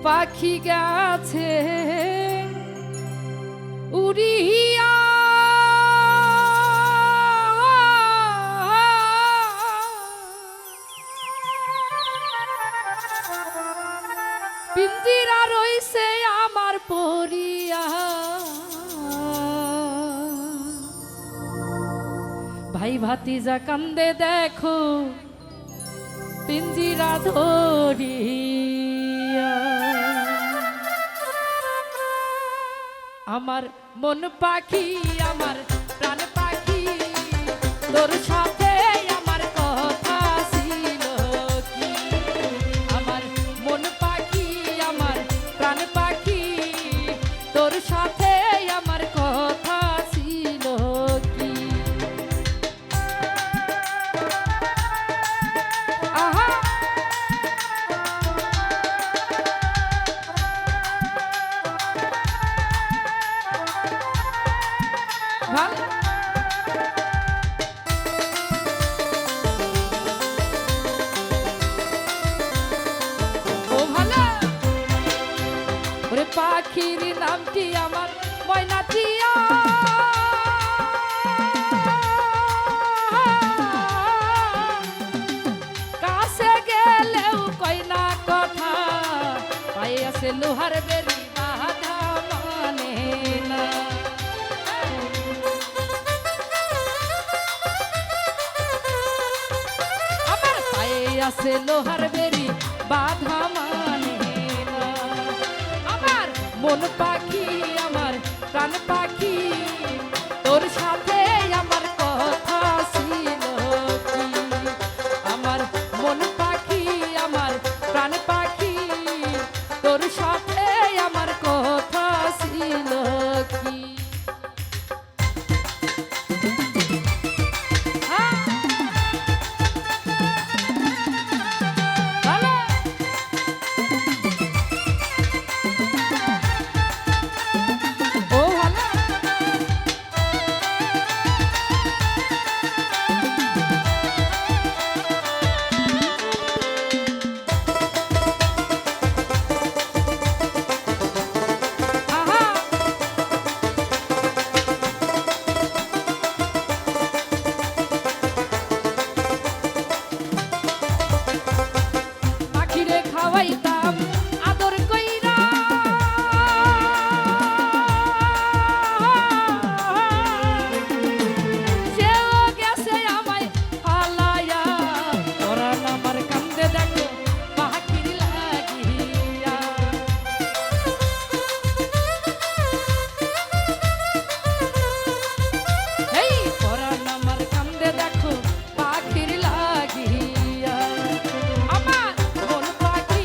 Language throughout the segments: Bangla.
পাখি গেছে উড়িয়া পিঞ্জিরা রইছে আমার পরিয়া ভাই ভাতিজা কান্দে দেখো পিঞ্জিরা ধরিয়া আমার মন পাখি আমার প্রাণ পাখি তোর সাথে আমার কথা ছিল কি আমার মন পাখি আমার প্রাণ পাখি তোর সাথে আমার কথা ছিল কি আহা ভালো ও ভালো ওরে পাখির নামটি আমার ময়নাটিয়া কাছে গেলেও কই না কথা পায়ে আছে লোহার বেরি বাধা মানে না আমার পায়ে আছে লোহার বেরি বাধা মানে না আমার মন পাখি আমার প্রাণ পাখি তোর সাথে আমার কথা ছিল কি আমার মন পাখি আমার প্রাণ পাখি তোর সাথে আমার কথা ছিল কি ভালো ও ভালো আহা পাখিরে খাওয়াইতাম আদর কইরা সেও গেছে আমায় ফালাইয়া পরাণ আমার কান্দে দেখো পাখির লাগিয়া এই পরাণ আমার কান্দে দেখো পাখির লাগিয়া আমার মন পাখি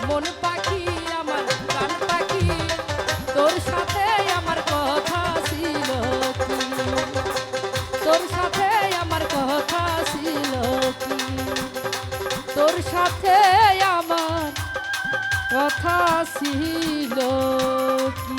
মন পাখি আমার প্রাণ পাখি তোর সাথে আমার কথা ছিল কি তোর সাথে আমার কথা ছিল কি তোর সাথে আমার কথা ছিল কি